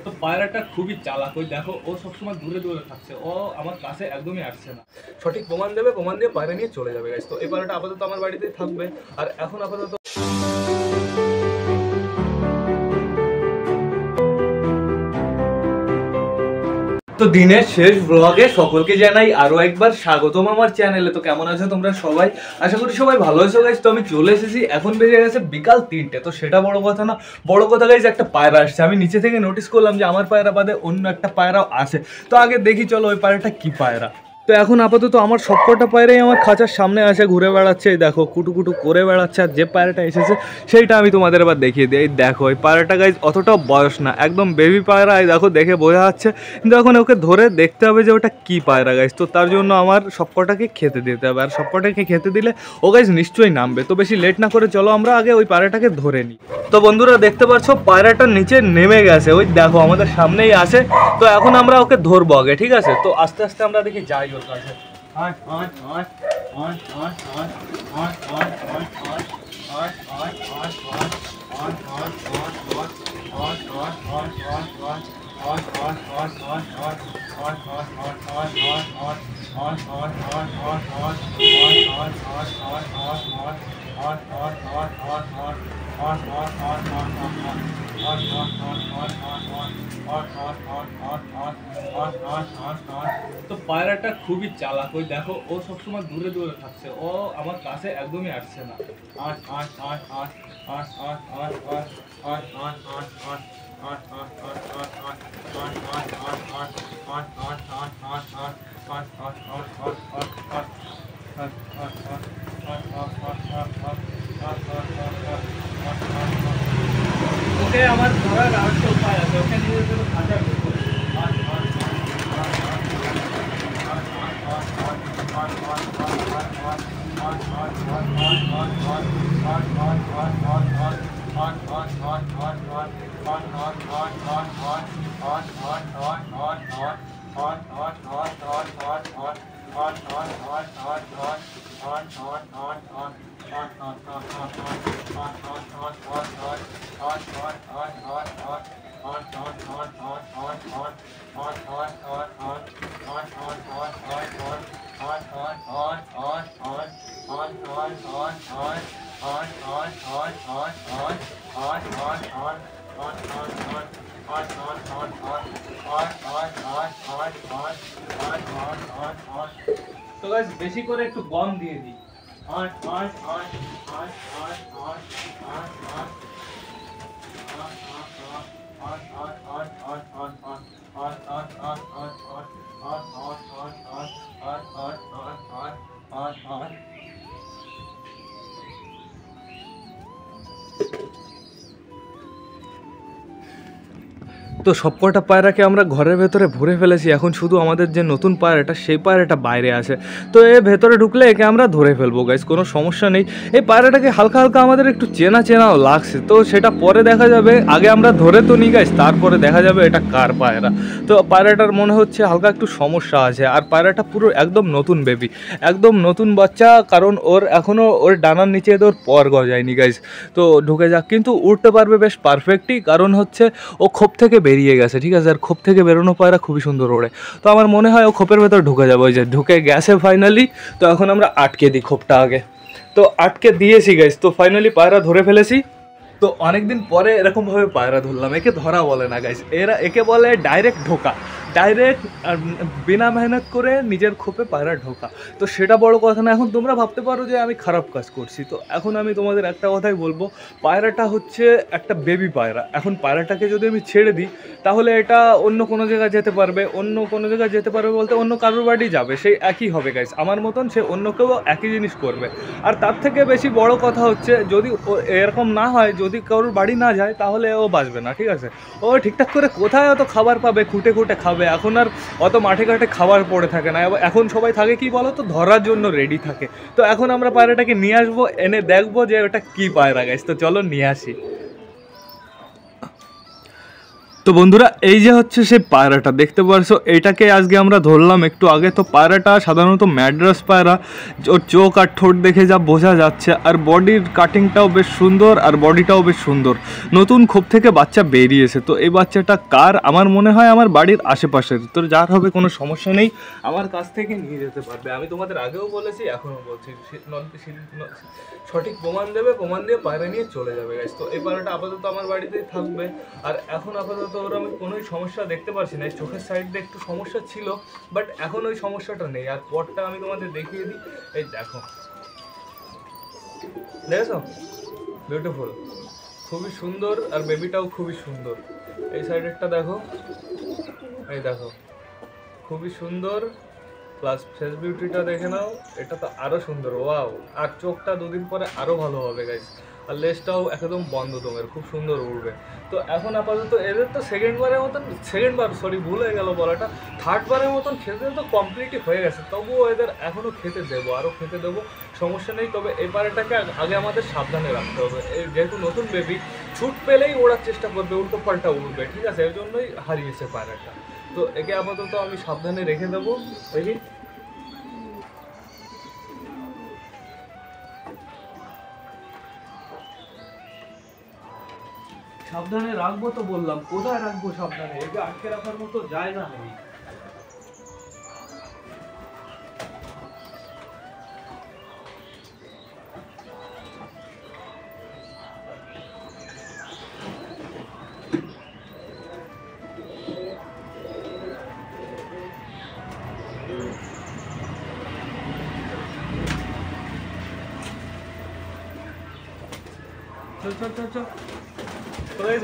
তো পায়রাটা খুবই চালাক, ওই দেখো ও সবসময় দূরে দূরে থাকছে, ও আমার কাছে একদমই আসছে না। সঠিক প্রমাণ দেবে, প্রমাণ দিয়ে পায়রা নিয়ে চলে যাবে গাইস। তো এই পায়রাটা আপাতত আমার বাড়িতেই থাকবে। আর এখন আপাতত তো দিনের শেষ ব্লগে সকলকে জানাই আরো একবার স্বাগতম আমার চ্যানেলে। তো কেমন আছো তোমরা সবাই? আশা করি সবাই ভালো আছো গাইস। তো আমি চলে এসেছি, এখন বেজে গেছে বিকাল 3টে। তো সেটা বড় কথা না, বড় কথা গাইস একটা পায়রা আসছে। আমি নিচে থেকে নোটিস করলাম যে আমার পায়রা বাদে অন্য একটা পায়রাও আছে। তো আগে দেখি চলো ওই পায়রাটা কি পায়রা। তো এখন আপাতত আমার সবকটা পায়রাই আমার খাঁচার সামনে আসে, ঘুরে বেড়াচ্ছে। এই দেখো কুটু কুটু করে বেড়াচ্ছে। আর যে পায়রাটা এসেছে সেইটা আমি তোমাদের এবার দেখিয়ে দিই। এই দেখো এই পায়রাটা গাইজ অতটাও বয়স না, একদম বেবি পায়রা। এই দেখো দেখে বোঝা যাচ্ছে, কিন্তু এখন ওকে ধরে দেখতে হবে যে ওটা কি পায়রা গাইজ। তো তার জন্য আমার সবকটাকে খেতে দিতে হবে, আর সবকটাকে খেতে দিলে ও গাইজ নিশ্চয়ই নামবে। তো বেশি লেট না করে চলো আমরা আগে ওই পায়রাটাকে ধরে নিই। তো বন্ধুরা দেখতে পাচ্ছ পায়রাটা নিচে নেমে গেছে, ওই দেখো আমাদের সামনেই আসে। তো এখন আমরা ওকে ধরবো আগে, ঠিক আছে? তো আস্তে আস্তে আমরা দেখি যাই ওর কাছে। তো পায়রাটা খুবই চালাক, ওই দেখো ও সবসময় দূরে দূরে থাকছে, ও আমার কাছে একদমই আসছে না। ওকে আমার ধরার আরেকটা উপায় আছে, ওকে নিয়ে যেতে খাঁচার ভেতরে। তো গাইস বেশি করে একটু গম দিয়ে দিই। তো সবকটা পায়রাকে আমরা ঘরের ভেতরে ভরে ফেলেছি, এখন শুধু আমাদের যে নতুন পায়রাটা সেই পায়রাটা বাইরে আছে। তো এ ভেতরে ঢুকলে একে আমরা ধরে ফেলবো গাইস, কোনো সমস্যা নেই। এই পায়রাটাকে হালকা হালকা আমাদের একটু চেনা চেনাও লাগছে, তো সেটা পরে দেখা যাবে। আগে আমরা ধরে তো নিই গাইস, তারপরে দেখা যাবে এটা কার পায়রা। তো পায়রাটার মনে হচ্ছে হালকা একটু সমস্যা আছে। আর পায়রাটা পুরো একদম নতুন বেবি, একদম নতুন বাচ্চা, কারণ ওর এখনও ওর ডানার নিচে ওর পর গজায়নি গাইস। তো ঢুকে যাক, কিন্তু উঠতে পারবে বেশ পারফেক্টই, কারণ হচ্ছে ও খোপ থেকে বেরিয়ে গেছে, ঠিক আছে? আর খোপ থেকে বেরোনো পায়রা খুবই সুন্দর ওড়ে। তো আমার মনে হয় ও খোপের ভেতর ঢুকে যাবে, ওই যে ঢুকে গেছে ফাইনালি। তো এখন আমরা আটকে দিই খোপটা আগে। তো আটকে দিয়েছি গাইস, তো ফাইনালি পায়রা ধরে ফেলেছি। তো অনেকদিন পরে এরকমভাবে পায়রা ধরলাম। একে ধরা বলে না গাইস, একে বলে ডাইরেক্ট ঢোকা, ডাইরেক্ট বিনা মেহনত করে নিজের খোপে পায়রা ঢোকা। তো সেটা বড় কথা না। এখন তোমরা ভাবতে পারো যে আমি খারাপ কাজ করছি, তো এখন আমি তোমাদের একটা কথাই বলবো, পায়রাটা হচ্ছে একটা বেবি পায়রা। এখন পায়রাটাকে যদি আমি ছেড়ে দিই তাহলে এটা অন্য কোনো জায়গায় যেতে পারবে, অন্য কোনো জায়গায় যেতে পারবে বলতে অন্য কারোর বাড়ি যাবে, সেই একই হবে গাইস। আমার মতন সে অন্য কেউ একই জিনিস করবে। আর তার থেকে বেশি বড় কথা হচ্ছে, যদি এরকম না হয়, যদি কারোর বাড়ি না যায়, তাহলে ও বাঁচবে না, ঠিক আছে? ও ঠিকঠাক করে কোথায় অত খাবার পাবে, খুঁটে খুঁটে খাবে। এখন আর অত মাঠে ঘাটে খাবার পড়ে থাকে না, এখন সবাই থাকে কি বলো তো, ধরার জন্য রেডি থাকে। তো এখন আমরা পায়রাটাকে নিয়ে আসবো, এনে দেখবো যে ওটা কি পায়রা গাইস। তো চলো নিয়ে আসি। তো বন্ধুরা এই যে হচ্ছে সেই পায়রাটা দেখতে পারছো, এটাকে আজকে আমরা ধরলাম একটু আগে। তো পায়রাটা সাধারণত ম্যাড্রাস পায়রা, ওর চোখ আর ঠোঁট দেখে যা বোঝা যাচ্ছে, আর বডির কাটিংটাও বেশ সুন্দর আর বডিটাও বেশ সুন্দর। নতুন খোপ থেকে বাচ্চা বেরিয়েছে। তো এই বাচ্চাটা কার? আমার মনে হয় আমার বাড়ির আশেপাশের। তো যার হবে কোনো সমস্যা নেই, আমার কাছ থেকে নিয়ে যেতে পারবে। আমি তোমাদের আগেও বলেছি, এখনও বলছি, সঠিক প্রমাণ দেবে, প্রমাণ দিয়ে পায়রা নিয়ে চলে যাবে গাইস। তো এই পায়রাটা আপাতত আমার বাড়িতেই থাকবে। আর এখন আপাতত ওর আমি কোনোই সমস্যা দেখতে পারছি না। চোখের সাইড দিয়ে একটু সমস্যা ছিল, বাট এখন ওই সমস্যাটা নেই। আর পরটা আমি তোমাদের দেখিয়ে দিই, এই দেখো, দেখেছো? বিউটিফুল, খুবই সুন্দর। আর বেবিটাও খুবই সুন্দর। এই সাইডেরটা দেখো, এই দেখো, খুবই সুন্দর। প্লাস ফেস বিউটিটা দেখে নাও, এটা তো আরও সুন্দর, ওয়াও। আর চোখটা দুদিন পরে আরও ভালো হবে গাইস। আর লেজটাও একদম বন্ধ তোমার, খুব সুন্দর উড়বে। তো এখন আপাতত এদের তো ভুল হয়ে গেল বলাটা, থার্ডবারের মতন খেতে তো কমপ্লিটই হয়ে গেছে। তবুও এদের এখনও খেতে দেবো, আরও খেতে দেবো, সমস্যা নেই। তবে এবারেটাকে আগে আমাদের সাবধানে রাখতে হবে। যেহেতু নতুন বেবি, ছুট পেলেই ওড়ার চেষ্টা করবে, উল্টো পাল্টা উড়বে, ঠিক আছে? এর জন্যই হারিয়েছে পায়রাটা। তো একে আপাতত আমি সাবধানে রেখে দেবো। দেখি, সাবধানে রাখবো তো বললাম, কোথায় রাখবো সাবধানে? একে আটকে রাখার মতো জায়গা নেই।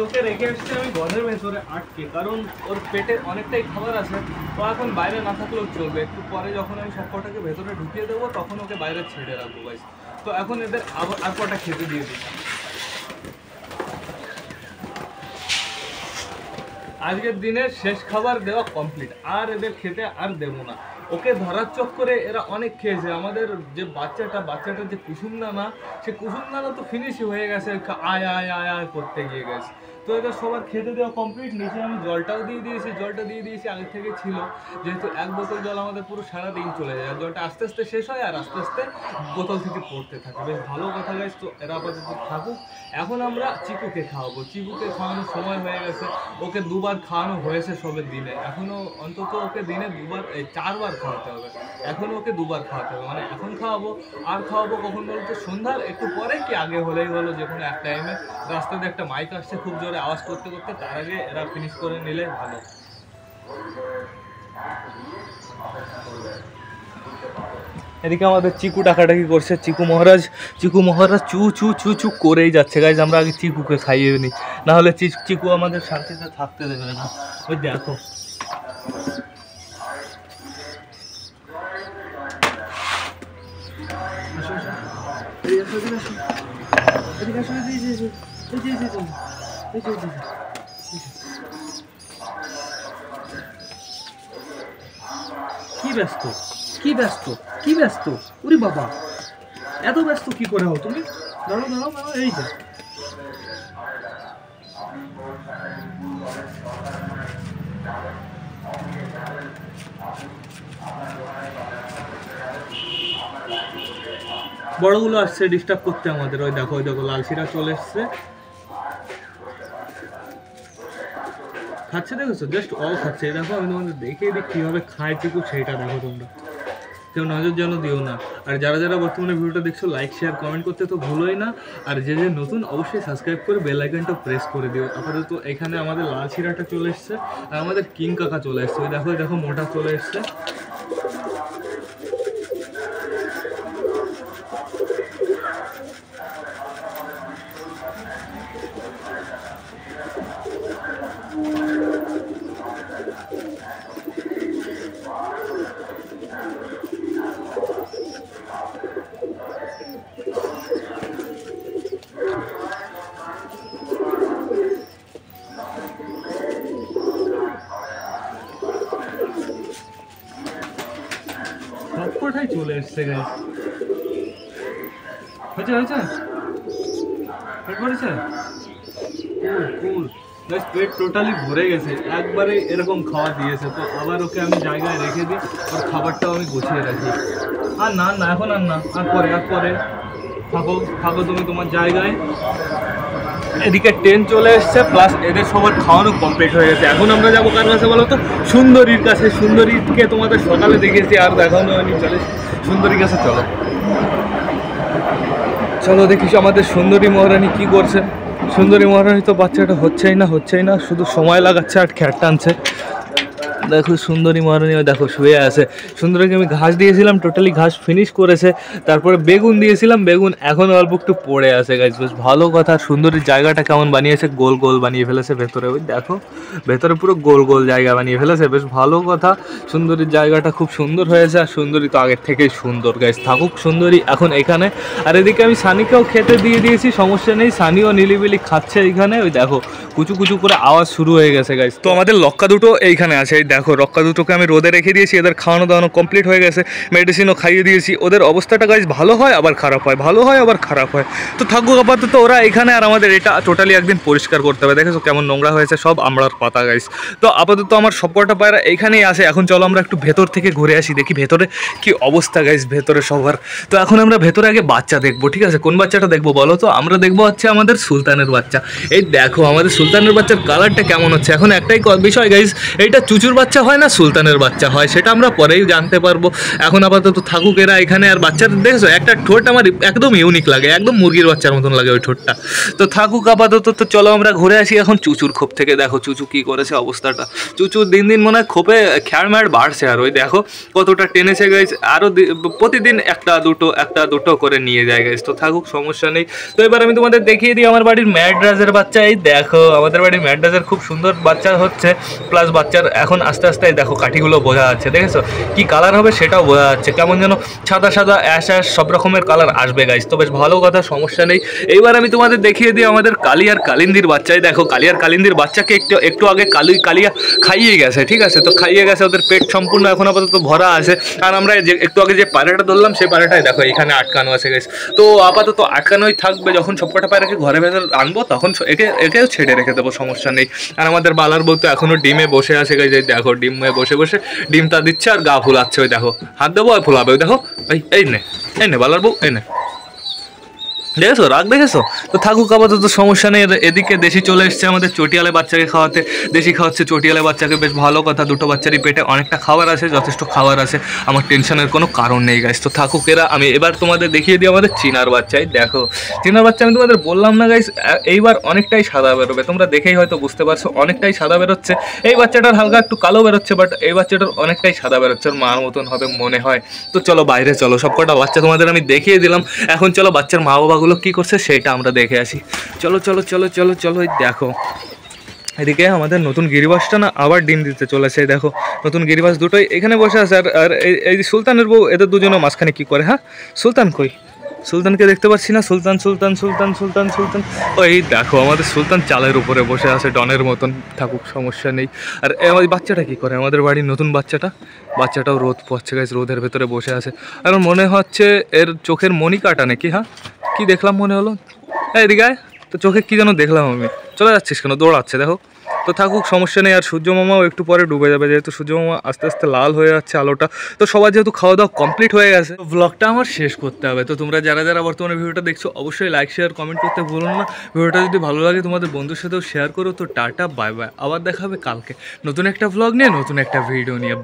ওকে রেখে এসছি আমি ঘরের ভেতরে আটকে, কারণ ওর পেটে অনেকটাই খাবার আছে। ও এখন বাইরে না থাকলেও চলবে। একটু পরে যখন আমি সব কটাকে ভেতরে ঢুকিয়ে দেবো, তখন ওকে বাইরে ছেড়ে রাখবো গাইস। তো এখন এদের আর কটা খেতে দিয়ে দিই। আজকের দিনের শেষ খাবার দেওয়া কমপ্লিট, আর এদের খেতে আর দেবো না। ওকে ধরার চক্করে এরা অনেক খেয়েছে। আমাদের যে বাচ্চাটার যে কুসুমদানা, সে কুসুমদানা তো ফিনিশই হয়ে গেছে, আয় আয় আয় আয় করতে গিয়ে গেছে। তো এদের সবার খেতে দেওয়া কমপ্লিট। নিচে আমি জলটাও দিয়ে দিয়েছি, জলটা দিয়ে দিয়েছি আগে থেকে ছিল, যেহেতু এক বোতল জল আমাদের পুরো সারাদিন চলে যায়। জলটা আস্তে আস্তে শেষ হয় আর আস্তে আস্তে বোতল থেকে পড়তে থাকে। বেশ ভালো কথা গাইস। তো এরা আপাতত থাকুক। এখন আমরা চিকুকে খাওয়াবো। চিকুকে খাওয়ানোর সময় হয়ে গেছে। ওকে দুবার খাওয়ানো হয়েছে সবের দিনে, এখনও অন্তত ওকে দিনে 4বার খাওয়াতে হবে। এখনও ওকে 2বার খাওয়াতে হবে। মানে এখন খাওয়াবো, আর খাওয়াবো কখন বলতো? সন্ধ্যার একটু পরে, কি আগে হলেই হলো, যে কোনো এক টাইমে। রাস্তাতে একটা মাইক আসছে খুব জোরে আওয়াজ করতে করতে, তার আগে এরা ফিনিশ করে নিলে ভালো। এদিকে আমাদের চিকু ডাকাডাকি করছে। চিকু মহারাজ চু চু চু চু করেই যাচ্ছে গাইজ। আমরা আগে চিকুকে খাইয়ে নিই, না হলে চিকু আমাদের শান্তিতে থাকতে দেবে না। ওই দেখো, কি ব্যস্ত, কি ব্যস্ত, কি ব্যস্ত? ওরে বাবা, এত ব্যস্ত কি করে হও তুমি? দাঁড়াও দাঁড়াও দাঁড়াও, এই যে বড়গুলো আসছে ডিস্টার্ব করতে আমাদের। ওই দেখো, ওই দেখো, লালশিরা চলে এসছে, খাচ্ছে, দেখেছো? জাস্ট খাচ্ছে। দেখো, আমি তোমাদের দেখিয়ে দিই কীভাবে খায় চিকু, সেইটা দেখো তোমরা। কেউ নজর যেন দিও না। আর যারা যারা বর্তমানে ভিডিওটা দেখছো, লাইক শেয়ার কমেন্ট করতে তো ভুলোই না। আর যে যে নতুন, অবশ্যই সাবস্ক্রাইব করে বেল আইকনটা প্রেস করে দিও। আপাতত এখানে আমাদের লাল শিরাটা চলে এসছে, আর আমাদের কিং কাকা চলে এসছে। ওই দেখো, দেখো, মোটা চলে এসছে। সবকটাই চলে এসছে গাইস। হয়েছে, হয়েছে, পেট ভরেছে? কুল কুল। পেট টোটালি ভরে গেছে, একবারে এরকম খাওয়া দিয়েছে। তো আবার ওকে আমি জায়গায় রেখে দিই, ওর খাবারটাও আমি গুছিয়ে রাখি। আর না না, এখন আর না, আর পরে থাকো থাকো তুমি তোমার জায়গায়। এদিকে ট্রেন চলে এসছে, প্লাস এদের সবার খাওয়ানো কমপ্লিট হয়ে গেছে। এখন আমরা যাবো কার কাছে বলো তো? সুন্দরীর কাছে। সুন্দরীকে তোমাদের সকালে দেখেছি আর দেখানো হয়নি, চলে সুন্দরীর কাছে চলো। চলো দেখিস আমাদের সুন্দরী মহারানী কি করছে। সুন্দরী মহারানী তো বাচ্চাটা হচ্ছেই না, শুধু সময় লাগাচ্ছে আর খ্যাট টানছে। দেখো সুন্দরী মহারানী দেখো শুয়ে আছে। সুন্দরীকে আমি ঘাস দিয়েছিলাম, টোটালি ঘাস ফিনিশ করেছে। তারপরে বেগুন দিয়েছিলাম, বেগুন এখন অল্প একটু পড়ে আছে গাইস, বেশ ভালো কথা। সুন্দরীর জায়গাটা কেমন বানিয়েছে, গোল গোল বানিয়ে ফেলেছে ভেতরে। ওই দেখো ভেতরে পুরো গোল গোল জায়গা বানিয়ে ফেলেছে, বেশ ভালো কথা। সুন্দরীর জায়গাটা খুব সুন্দর হয়েছে, আর সুন্দরী তো আগের থেকেই সুন্দর গাইস। থাকুক সুন্দরী এখন এখানে। আর এদিকে আমি সানিকেও খেতে দিয়ে দিয়েছি, সমস্যা নেই। সানিও নিলিবিলি খাচ্ছে এইখানে। ওই দেখো কুচু কুচু করে আওয়াজ শুরু হয়ে গেছে গাইস। তো আমাদের লক্কা দুটো এইখানে আছে, এই দেখো রক্কা দুটোকে আমি রোদে রেখে দিয়েছি। এদের খাওয়ানো দাওয়ানো কমপ্লিট হয়ে গেছে, মেডিসিনও খাইয়ে দিয়েছি। ওদের অবস্থাটা গাইস ভালো হয় আবার খারাপ হয়, ভালো হয় আবার খারাপ হয়। তো থাকুক আপাতত ওরা এখানে। আর আমাদের এটা টোটালি একদিন পরিষ্কার করতে হবে। দেখেছো কেমন নোংরা হয়েছে, সব আমড়ার পাতা গাইস। তো আপাতত আমার সবকটা পায়রা এইখানেই আসে। এখন চলো আমরা একটু ভেতর থেকে ঘুরে আসি, দেখি ভেতরে কি অবস্থা গাইস, ভেতরে সবার। তো এখন আমরা ভেতরে আগে বাচ্চা দেখবো, ঠিক আছে? কোন বাচ্চাটা দেখবো বলো তো? আমরা দেখবো হচ্ছে আমাদের সুলতানের বাচ্চা। এই দেখো আমাদের সুলতানের বাচ্চার কালারটা কেমন হচ্ছে। এখন একটাই বিষয় গাইস, এইটা চুচুর বাচ্চা হয় না সুলতানের বাচ্চা হয়, সেটা আমরা পরেই জানতে পারবো। এখন আপাতত থাকুক এরা এখানে। আর বাচ্চাদের দেখেছো একটা ঠোঁট আমার একদম ইউনিক লাগে, একদম মুরগির বাচ্চার মতন লাগে ওই ঠোঁটটা। তো থাকুক আপাতত। তো চলো আমরা ঘুরে আসি এখন চুচুর খোপ থেকে। দেখো চুচু কি করেছে অবস্থাটা। চুচু দিন দিন মনে হয় খোপে খ্যাড়ম্যাড় বাড়ছে। আর ওই দেখো কতটা টেনেছে গাইস, আরও প্রতিদিন একটা দুটো করে নিয়ে যায় গাইস। তো থাকুক সমস্যা নেই। তো এবার আমি তোমাদের দেখিয়ে দিই আমার বাড়ির ম্যাড্রাজের বাচ্চা। এই দেখো আমাদের বাড়ির ম্যাড্রাজের খুব সুন্দর বাচ্চা হচ্ছে, প্লাস বাচ্চার এখন আস্তে আস্তে দেখো কাঠিগুলো বোঝা যাচ্ছে। দেখেছো কি কালার হবে সেটাও বোঝা যাচ্ছে, কেমন যেন সাদা সাদা অ্যাশ সব রকমের কালার আসবে গাইস। তো বেশ ভালো কথা, সমস্যা নেই। এইবার আমি তোমাদের দেখিয়ে দিই আমাদের কালি আর কালিন্দির বাচ্চাই। দেখো কালি আর কালিন্দির বাচ্চাকে একটু আগে কালিয়া খাইয়ে গেছে, ঠিক আছে? তো খাইয়ে গেছে, ওদের পেট সম্পূর্ণ এখন আপাতত ভরা আছে। আর আমরা যে একটু আগে যে পায়রাটা ধরলাম সেই পায়রাটাই দেখো এখানে আটকানো আছে গাইস। তো আপাতত আটকানোই থাকবে, যখন সবকটা পায়রাকে ঘরে ভেতর আনবো তখন একেও ছেড়ে রেখে দেবো, সমস্যা নেই। আর আমাদের বালার বউ তো এখনো ডিমে বসে আছে গাইস। এই দেখো ডিমে বসে বসে ডিমটা দিচ্ছে আর গা ফুলাচ্ছে। ওই দেখো হাত দেবো আর ফুলাবে। ওই দেখো এই নে বালার বউ, এই নে, দেখেছো রাগ দেখেছো? তো থাকুক আপাতত সমস্যা নেই। এদিকে দেশি চলে এসছে আমাদের চটিয়ালে বাচ্চাকে খাওয়াতে। দেশি খাওয়াচ্ছে চটিয়ালে বাচ্চাকে, বেশ ভালো কথা। দুটো বাচ্চারই পেটে অনেকটা খাবার আছে, যথেষ্ট খাবার আছে, আমার টেনশনের কোনো কারণ নেই গাইস। তো থাকুক এরা। আমি এবার তোমাদের দেখিয়ে দিই আমাদের চিনার বাচ্চাই। দেখো চিনার বাচ্চা আমি তোমাদের বললাম না গাইস, এইবার অনেকটাই সাদা বেরোবে। তোমরা দেখেই হয়তো বুঝতে পারছো অনেকটাই সাদা বেরোচ্ছে। এই বাচ্চাটার হালকা একটু কালো বেরোচ্ছে, বাট এই বাচ্চাটার অনেকটাই সাদা বেরোচ্ছে, ওর মার মতন হবে মনে হয়। তো চলো বাইরে চলো, সবকটা বাচ্চা তোমাদের আমি দেখিয়ে দিলাম। এখন চলো বাচ্চার মা বাবাগুলো কি করছে সেটা আমরা দেখে আসি। চলো চলো চলো চলো চলো। এই দেখো এদিকে আমাদের নতুন গিরিবাসটা না আবার ডিম দিতে চলেছে। দেখো নতুন গিরিবাস দুটোই এখানে বসে আছে। আর এই সুলতানের বউ, এদের দুজনের মাঝখানে কি করে? হ্যাঁ সুলতান কই? সুলতানকে দেখতে পাচ্ছি না। সুলতান সুলতান সুলতান সুলতান সুলতান ও এই দেখো আমাদের সুলতান চালের উপরে বসে আছে ডনের মতন। থাকুক সমস্যা নেই। আর আমাদের বাচ্চাটা কি করে? আমাদের বাড়ির নতুন বাচ্চাটাও রোদ পাচ্ছে গাইস, রোদের ভেতরে বসে আছে। আর মনে হচ্ছে এর চোখের মনি কাটা নাকি? হ্যাঁ কি দেখলাম মনে হলো? এদিকে তো চোখে কি যেন দেখলাম আমি। চলে যাচ্ছিস কেন? দৌড়াচ্ছে দেখো। তো থাকুক সমস্যা নেই। আর সূর্য মামাও একটু পরে ডুবে যাবে, যেহেতু সূর্য মামা আস্তে আস্তে লাল হয়ে যাচ্ছে আলোটা। তো সবার যেহেতু খাওয়া দাওয়া কমপ্লিট হয়ে গেছে, ব্লগটা আমার শেষ করতে হবে। তো তোমরা যারা যারা বর্তমানে ভিডিওটা দেখছো অবশ্যই লাইক শেয়ার কমেন্ট করতে ভুলো না। ভিডিওটা যদি ভালো লাগে তোমাদের বন্ধুর সাথেও শেয়ার করো। তো টাটা বাই বাই, আবার দেখা হবে কালকে নতুন একটা ব্লগ নিয়ে, নতুন একটা ভিডিও নিয়ে।